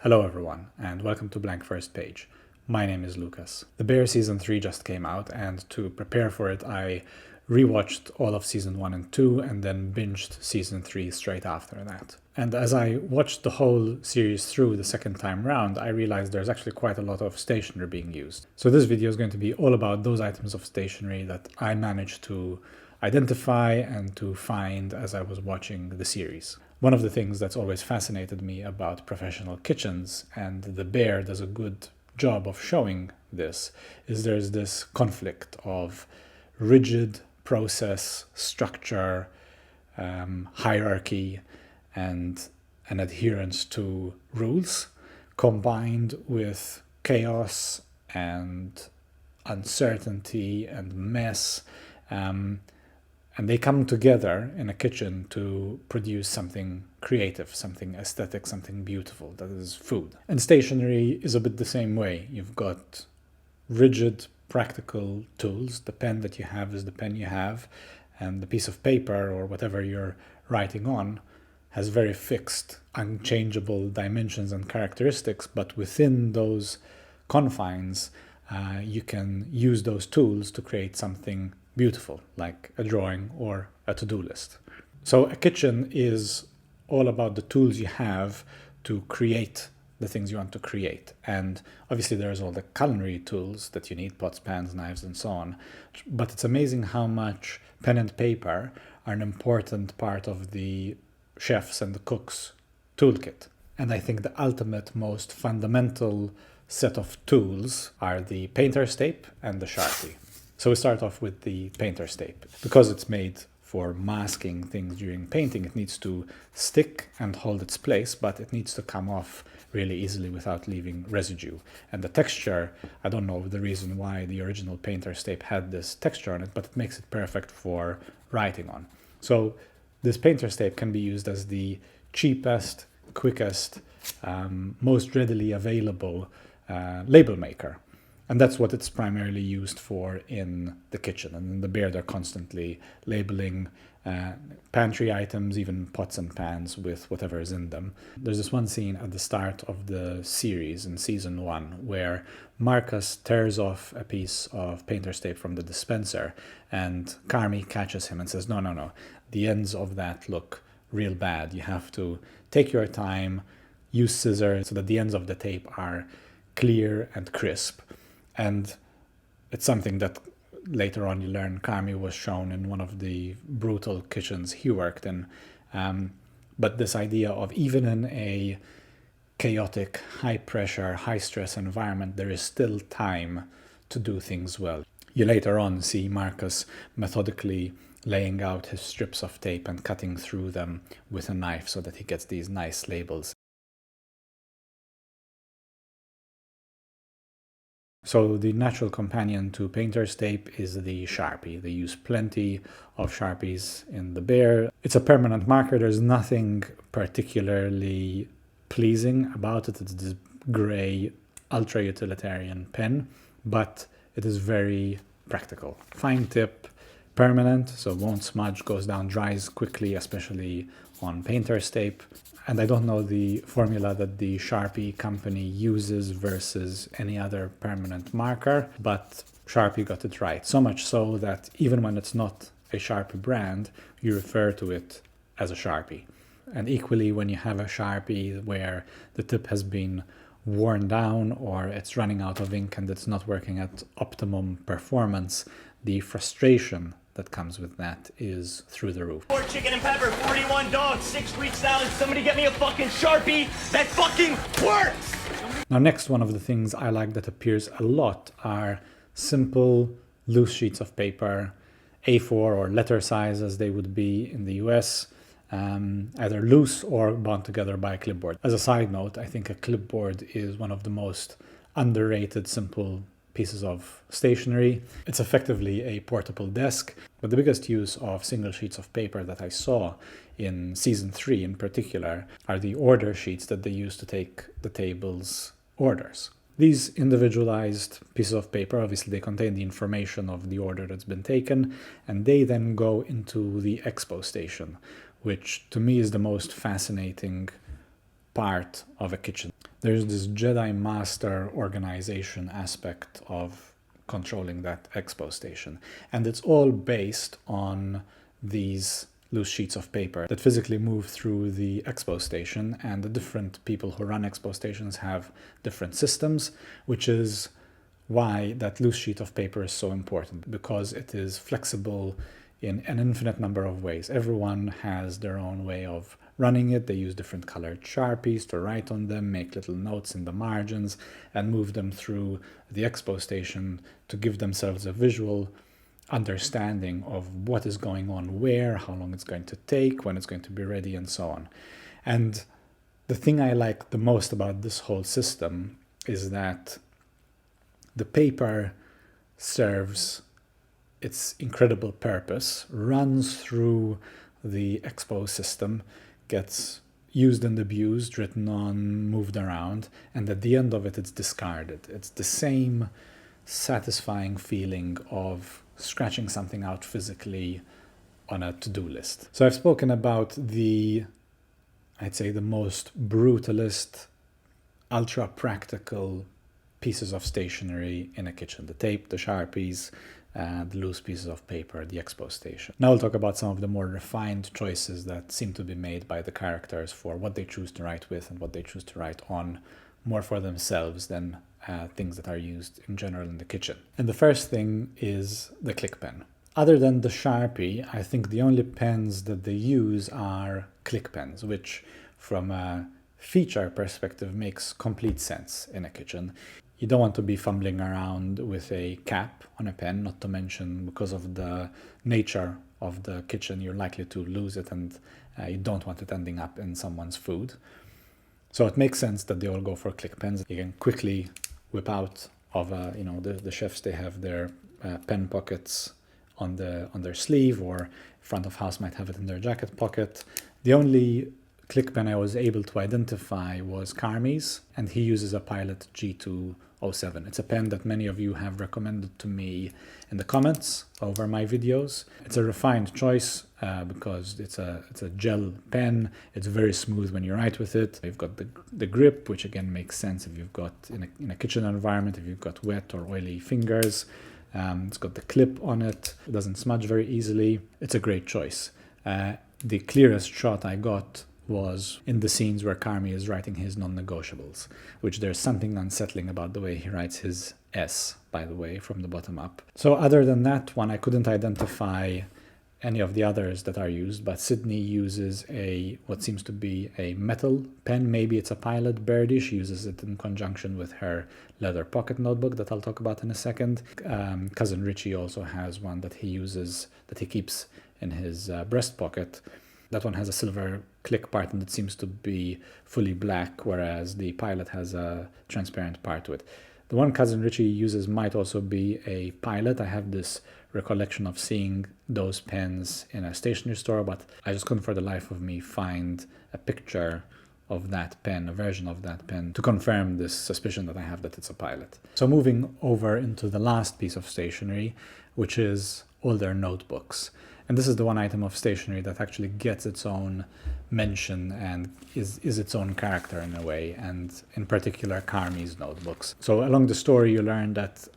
Hello everyone, and welcome to Blank First Page. My name is Lucas. The Bear Season 3 just came out, and to prepare for it, I rewatched all of Season 1 and 2, and then binged Season 3 straight after that. And as I watched the whole series through the second time round, I realized there's actually quite a lot of stationery being used. So this video is going to be all about those items of stationery that I managed to identify and to find as I was watching the series. One of the things that's always fascinated me about professional kitchens, and the Bear does a good job of showing this, is there's this conflict of rigid process, structure, hierarchy, and an adherence to rules, combined with chaos and uncertainty and mess. And they come together in a kitchen to produce something creative, something aesthetic, something beautiful, that is food. And stationery is a bit the same way. You've got rigid, practical tools. The pen that you have is the pen you have, and the piece of paper or whatever you're writing on has very fixed, unchangeable dimensions and characteristics, but within those confines, you can use those tools to create something beautiful, like a drawing or a to-do list. So a kitchen is all about the tools you have to create the things you want to create. And obviously there's all the culinary tools that you need, pots, pans, knives, and so on. But it's amazing how much pen and paper are an important part of the chef's and the cook's toolkit. And I think the ultimate, most fundamental set of tools are the painter's tape and the Sharpie. So we start off with the painter's tape. Because it's made for masking things during painting, it needs to stick and hold its place, but it needs to come off really easily without leaving residue. And the texture, I don't know the reason why the original painter's tape had this texture on it, but it makes it perfect for writing on. So this painter's tape can be used as the cheapest, quickest, most readily available label maker. And that's what it's primarily used for in the kitchen. And in the Bear, they're constantly labeling pantry items, even pots and pans, with whatever is in them. There's this one scene at the start of the series in season 1 where Marcus tears off a piece of painter's tape from the dispenser, and Carmy catches him and says, no, the ends of that look real bad. You have to take your time, use scissors so that the ends of the tape are clear and crisp. And it's something that later on you learn Carmy was shown in one of the brutal kitchens he worked in. But this idea of even in a chaotic, high-pressure, high-stress environment, there is still time to do things well. You later on see Marcus methodically laying out his strips of tape and cutting through them with a knife so that he gets these nice labels. So the natural companion to painter's tape is the Sharpie. They use plenty of Sharpies in the Bear. It's a permanent marker. There's nothing particularly pleasing about it. It's this gray, ultra-utilitarian pen, but it is very practical. Fine tip, permanent, so won't smudge, goes down, dries quickly, especially on painter's tape. And I don't know the formula that the Sharpie company uses versus any other permanent marker, but Sharpie got it right. So much so that even when it's not a Sharpie brand, you refer to it as a Sharpie. And equally, when you have a Sharpie where the tip has been worn down or it's running out of ink and it's not working at optimum performance, the frustration that comes with that is through the roof. 4 chicken and pepper, 41 dogs, 6 Greek salads, somebody get me a fucking Sharpie that fucking works! Now, next, one of the things I like that appears a lot are simple, loose sheets of paper, A4 or letter size as they would be in the US, either loose or bound together by a clipboard. As a side note, I think a clipboard is one of the most underrated simple pieces of stationery. It's effectively a portable desk, but the biggest use of single sheets of paper that I saw in season 3 in particular are the order sheets that they use to take the table's orders. These individualized pieces of paper, obviously they contain the information of the order that's been taken, and they then go into the Expo station, which to me is the most fascinating part of a kitchen. There's this Jedi Master organization aspect of controlling that expo station, and it's all based on these loose sheets of paper that physically move through the expo station, and the different people who run expo stations have different systems, which is why that loose sheet of paper is so important, because it is flexible in an infinite number of ways. Everyone has their own way of running it. They use different colored Sharpies to write on them, make little notes in the margins, and move them through the expo station to give themselves a visual understanding of what is going on where, how long it's going to take, when it's going to be ready, and so on. And the thing I like the most about this whole system is that the paper serves its incredible purpose, runs through the expo system, gets used and abused, written on, moved around, and at the end of it, it's discarded. It's the same satisfying feeling of scratching something out physically on a to-do list. So I've spoken about I'd say the most brutalist, ultra-practical pieces of stationery in a kitchen: the tape, the Sharpies, the loose pieces of paper, the expo station. Now I'll talk about some of the more refined choices that seem to be made by the characters for what they choose to write with and what they choose to write on, more for themselves than things that are used in general in the kitchen. And the first thing is the click pen. Other than the Sharpie, I think the only pens that they use are click pens, which from a feature perspective makes complete sense in a kitchen. You don't want to be fumbling around with a cap on a pen, not to mention because of the nature of the kitchen, you're likely to lose it, and you don't want it ending up in someone's food. So it makes sense that they all go for click pens. You can quickly whip out of the chefs, they have their pen pockets on their sleeve, or front of house might have it in their jacket pocket. The only click pen I was able to identify was Carmy's, and he uses a Pilot G207. It's a pen that many of you have recommended to me in the comments over my videos. It's a refined choice because it's a gel pen. It's very smooth when you write with it. You've got the grip, which again makes sense if you've got in a kitchen environment, if you've got wet or oily fingers. It's got the clip on it. It doesn't smudge very easily. It's a great choice. The clearest shot I got was in the scenes where Carmy is writing his non-negotiables, which there's something unsettling about the way he writes his S, by the way, from the bottom up. So other than that one, I couldn't identify any of the others that are used, but Sydney uses what seems to be a metal pen. Maybe it's a Pilot Birdie. She uses it in conjunction with her leather pocket notebook that I'll talk about in a second. Cousin Richie also has one that he uses, that he keeps in his breast pocket. That one has a silver click part and it seems to be fully black, whereas the Pilot has a transparent part to it. The one Cousin Richie uses might also be a Pilot. I have this recollection of seeing those pens in a stationery store, but I just couldn't for the life of me find a picture of that pen, a version of that pen, to confirm this suspicion that I have that it's a Pilot. So moving over into the last piece of stationery, which is all their notebooks. And this is the one item of stationery that actually gets its own mention and is its own character in a way, and in particular Carmy's notebooks. So along the story you learn that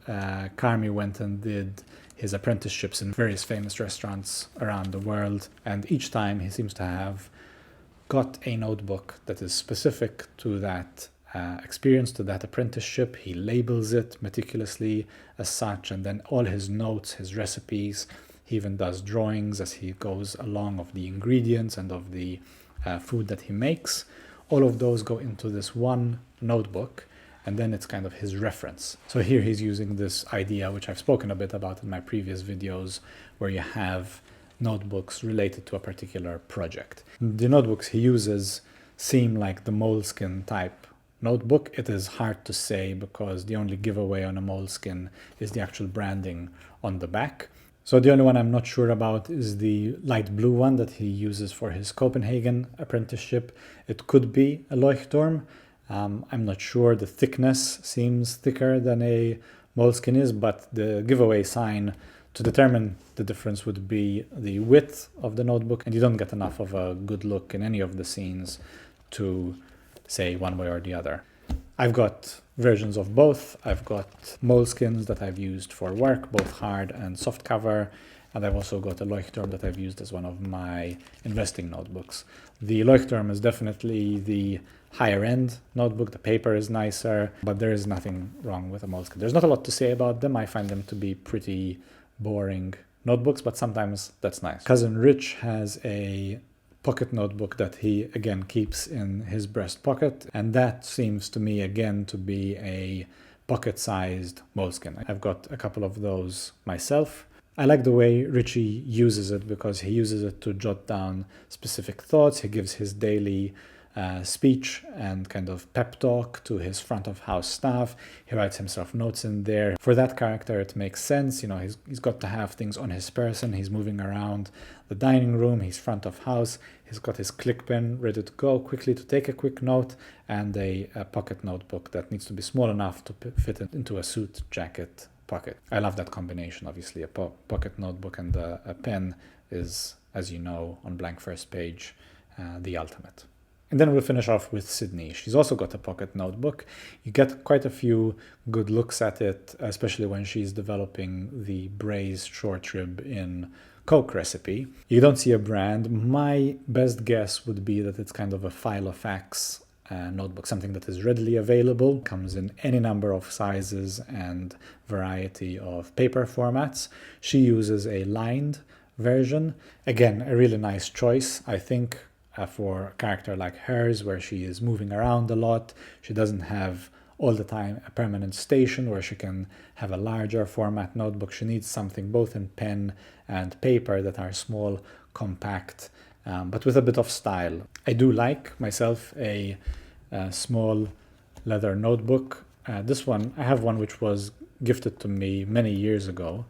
Carmy went and did his apprenticeships in various famous restaurants around the world, and each time he seems to have got a notebook that is specific to that experience, to that apprenticeship. He labels it meticulously as such, and then all his notes, his recipes, he even does drawings as he goes along of the ingredients and of the food that he makes. All of those go into this one notebook, and then it's kind of his reference. So here he's using this idea, which I've spoken a bit about in my previous videos, where you have notebooks related to a particular project. The notebooks he uses seem like the moleskin type notebook. It is hard to say because the only giveaway on a moleskin is the actual branding on the back. So the only one I'm not sure about is the light blue one that he uses for his Copenhagen apprenticeship. It could be a Leuchtturm. I'm not sure. The thickness seems thicker than a moleskin is, but the giveaway sign to determine the difference would be the width of the notebook, and you don't get enough of a good look in any of the scenes to say one way or the other. I've got versions of both. I've got moleskins that I've used for work, both hard and soft cover. And I've also got a Leuchtturm that I've used as one of my investing notebooks. The Leuchtturm is definitely the higher end notebook. The paper is nicer, but there is nothing wrong with a moleskin. There's not a lot to say about them. I find them to be pretty boring notebooks, but sometimes that's nice. Cousin Rich has a pocket notebook that he again keeps in his breast pocket, and that seems to me again to be a pocket-sized moleskin. I've got a couple of those myself. I like the way Richie uses it because he uses it to jot down specific thoughts. He gives his daily speech and kind of pep talk to his front of house staff. He writes himself notes in there. For that character, it makes sense. You know, he's got to have things on his person. He's moving around the dining room. He's front of house. He's got his click pen ready to go quickly to take a quick note, and a pocket notebook that needs to be small enough to fit into a suit jacket pocket. I love that combination. Obviously, a pocket notebook and a pen is, as you know, on blank first page, the ultimate. And then we'll finish off with Sydney. She's also got a pocket notebook. You get quite a few good looks at it, especially when she's developing the braised short rib in Coke recipe. You don't see a brand. My best guess would be that it's kind of a Filofax notebook, something that is readily available, comes in any number of sizes and variety of paper formats. She uses a lined version. Again, a really nice choice, I think, for a character like hers, where she is moving around a lot. She doesn't have all the time a permanent station where she can have a larger format notebook. She needs something both in pen and paper that are small, compact, but with a bit of style. I do like myself a small leather notebook. This one, I have one which was gifted to me many years ago,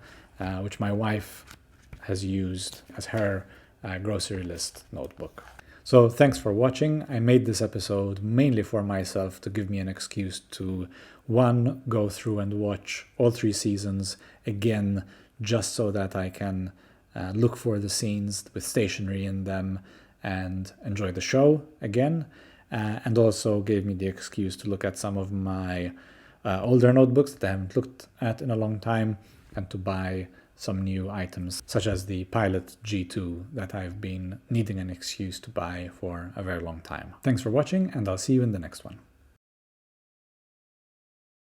which my wife has used as her grocery list notebook. So thanks for watching. I made this episode mainly for myself to give me an excuse to, one, go through and watch all 3 seasons again, just so that I can look for the scenes with stationery in them and enjoy the show again. And also gave me the excuse to look at some of my older notebooks that I haven't looked at in a long time, and to buy some new items, such as the Pilot G2 that I've been needing an excuse to buy for a very long time. Thanks for watching, and I'll see you in the next one.